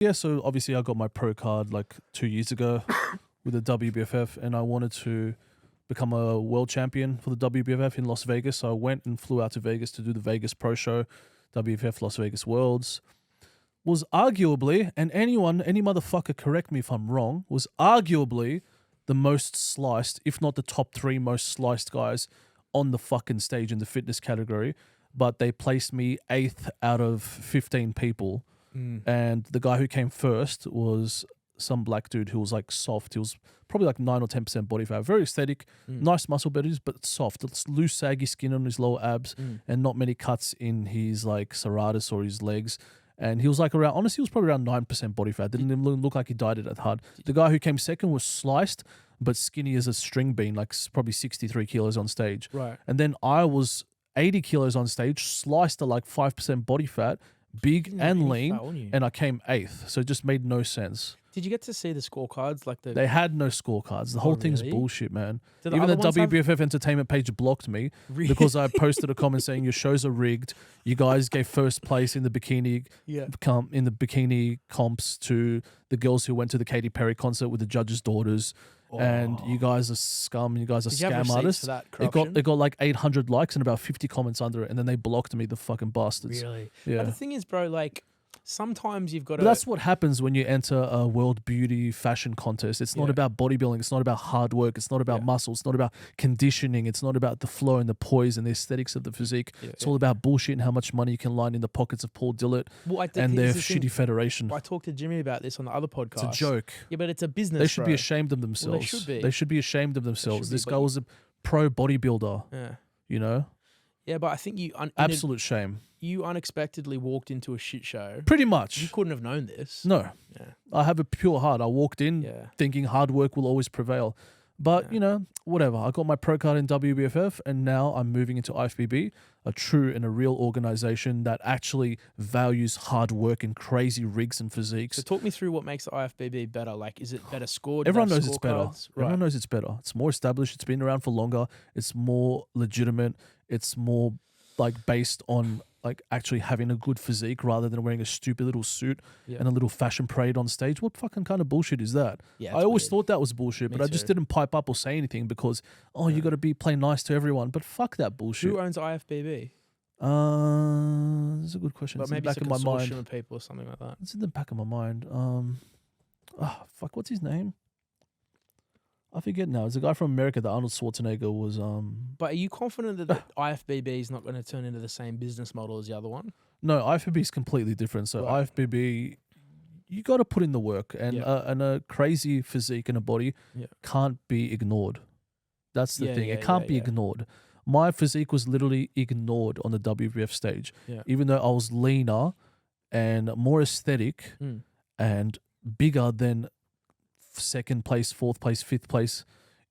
Yeah, so obviously I got my pro card like 2 years ago with the WBFF, and I wanted to become a world champion for the WBFF in Las Vegas. So I went and flew out to Vegas to do the Vegas Pro Show, WBFF Las Vegas Worlds. Was arguably, and any motherfucker correct me if I'm wrong, was arguably the most sliced, if not the top 3 most sliced guys on the fucking stage in the fitness category. But they placed me 8th out of 15 people. And the guy who came first was some black dude who was like soft. He was probably like 9 or 10% body fat. Very aesthetic, nice muscle bellies, but soft. It's loose, saggy skin on his lower abs and not many cuts in his like serratus or his legs. And he was like around, honestly, he was probably around 9% body fat. Didn't even look like he dieted at hard. The guy who came second was sliced, but skinny as a string bean, like probably 63 kilos on stage. Right. And then I was 80 kilos on stage, sliced at like 5% body fat, big and lean, and I came 8th. So it just made no sense. Did you get to see the scorecards? They had no scorecards. The whole thing's bullshit, man. Even the WBFF have... Entertainment page blocked me because I posted a comment saying your shows are rigged. You guys gave first place in the bikini comps to the girls who went to the Katy Perry concert with the judges' daughters. And you guys are scum. You guys are scam artists. It got like 800 likes and about 50 comments under it, and then they blocked me, the fucking bastards. Really? Yeah. But the thing is, bro, like sometimes you've got to. But that's what happens when you enter a world beauty fashion contest. It's not about bodybuilding. It's not about hard work. It's not about muscle. It's not about conditioning. It's not about the flow and the poise and the aesthetics of the physique. It's all about bullshit and how much money you can line in the pockets of Paul Dillett and their shitty federation. I talked to Jimmy about this on the other podcast. It's a joke. Yeah, but it's a business. They should be ashamed of themselves. Well, they should be. They should be ashamed of themselves. This guy was a pro bodybuilder. Yeah. You know? Yeah, but I think you... Absolute shame. You unexpectedly walked into a shit show. Pretty much. You couldn't have known this. No. Yeah. I have a pure heart. I walked in thinking hard work will always prevail. But, you know, whatever. I got my pro card in WBFF, and now I'm moving into IFBB, a true and a real organization that actually values hard work and crazy rigs and physiques. So talk me through what makes the IFBB better. Like, is it better scored? Everyone knows it's better. Right. Everyone knows it's better. It's more established. It's been around for longer. It's more legitimate. It's more like based on like actually having a good physique rather than wearing a stupid little suit and a little fashion parade on stage. What fucking kind of bullshit is that? Yeah, I always thought that was bullshit, but I just didn't pipe up or say anything because, you got to play nice to everyone. But fuck that bullshit. Who owns IFBB? That's a good question. But maybe it's a consortium of people or something like that. It's in the back of my mind. Fuck, what's his name? I forget now. It's a guy from America that Arnold Schwarzenegger was. But are you confident that the IFBB is not going to turn into the same business model as the other one? No, IFBB is completely different. So IFBB, you got to put in the work, and a crazy physique and a body can't be ignored. That's the thing. It can't be ignored. My physique was literally ignored on the WBF stage, even though I was leaner and more aesthetic and bigger than second place, fourth place, fifth place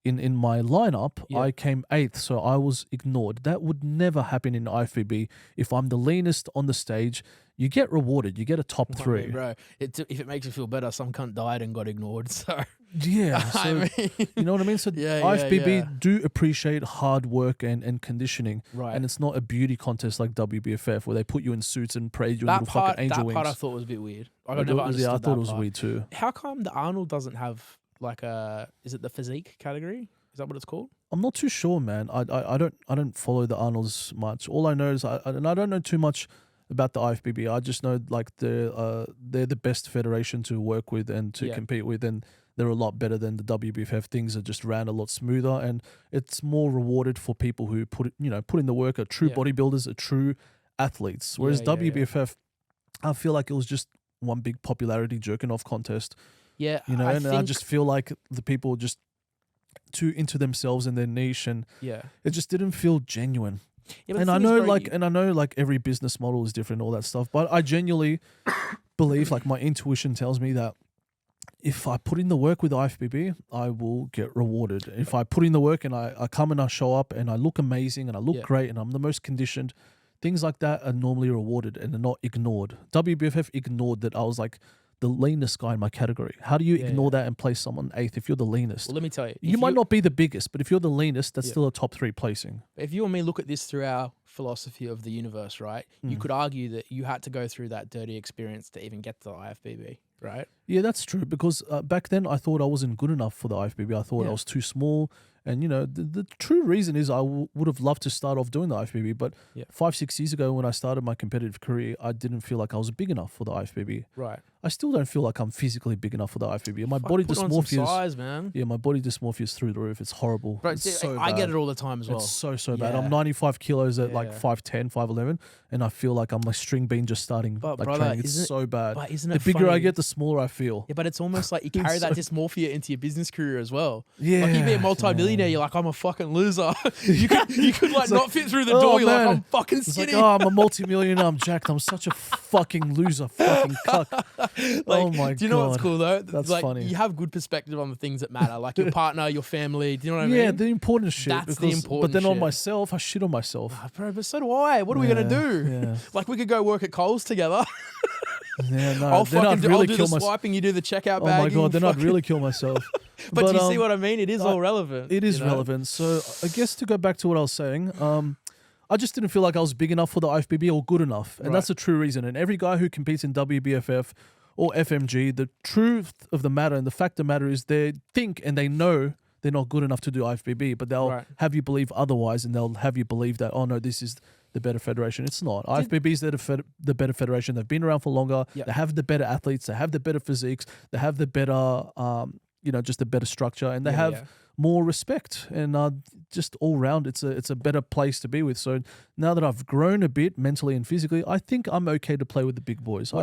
in my lineup. I came 8th, so I was ignored. That would never happen in IFBB. If I'm the leanest on the stage, you get rewarded. You get a top 3. Bro, if it makes you feel better, some cunt died and got ignored. So yeah, so, you know what I mean? So IFBB do appreciate hard work and conditioning, right? And it's not a beauty contest like WBFF where they put you in suits and parade you in little fucking angel wings. That part I thought was a bit weird. I thought it was weird too. How come the Arnold doesn't have like is it the physique category? Is that what it's called? I'm not too sure, man. I don't follow the Arnolds much. All I know is I don't know too much about the IFBB. I just know like they're the best federation to work with and to compete with, and they're a lot better than the WBFF. Things are just ran a lot smoother, and it's more rewarded for people who put in the work, are true bodybuilders, are true athletes. Whereas WBFF, I feel like it was just one big popularity jerking off contest. Yeah, I just feel like the people just too into themselves and their niche, and it just didn't feel genuine. Yeah, and I know like every business model is different and all that stuff, but I genuinely believe, like, my intuition tells me that if I put in the work with IFBB, I will get rewarded. If I put in the work and I come and I show up and I look amazing and I look great and I'm the most conditioned, things like that are normally rewarded and are not ignored. WBFF ignored that I was like the leanest guy in my category. How do you ignore that and place someone 8th if you're the leanest? Well, let me tell you. You might not be the biggest, but if you're the leanest, that's still a top 3 placing. If you and me look at this through our philosophy of the universe, right, you could argue that you had to go through that dirty experience to even get to the IFBB, Right. Yeah, that's true. Because back then I thought I wasn't good enough for the IFBB. I thought I was too small. And, the true reason is I would have loved to start off doing the IFBB. But 5-6 years ago when I started my competitive career, I didn't feel like I was big enough for the IFBB. Right. I still don't feel like I'm physically big enough for the IFBB. My body put on dysmorphia some size, man. Yeah, my body dysmorphia is through the roof. It's horrible. Bro, It's so I bad. get it all the time as well. It's so bad. I'm 95 kilos at like 5'10", 5'11", and I feel like I'm like string bean just starting But like brother, training. It's so bad. But isn't The it bigger I funny? get, the smaller I feel. Yeah, but it's almost like you carry that dysmorphia into your business career as well. Yeah. Like you be a multi-millionaire, you're like, I'm a fucking loser. you could like not fit through the door. You're man. like, I'm fucking It's skinny. like, I'm a multi-millionaire. I'm jacked. I'm such a fucking loser. Fucking cuck. Like, Oh my god. do you know what's cool though? That's like, funny. You have good perspective on the things that matter, like your partner, your family. Do you know what I mean? Yeah, the important shit. That's the important But then on shit. myself, I shit on myself. Bro, but so do I. What are we gonna do? Yeah. Like we could go work at Coles together. Yeah, no. I'll then I'd I'll really do kill the myself. swiping, you do the checkout Oh my bagging. god, then I'd really kill myself. But do you see what I mean? It is all relevant. It is you know? relevant. So I guess to go back to what I was saying, I just didn't feel like I was big enough for the IFBB or good enough. And that's the true reason. And every guy who competes in WBFF or FMG, the truth of the matter and the fact of the matter is they think and they know they're not good enough to do IFBB, but they'll have you believe otherwise, and they'll have you believe that, oh no, this is the better federation. It's not. IFBB is the better federation. They've been around for longer. Yep. They have the better athletes. They have the better physiques. They have the better, just the better structure, and they have more respect. And just all round, it's a better place to be with. So now that I've grown a bit mentally and physically, I think I'm okay to play with the big boys.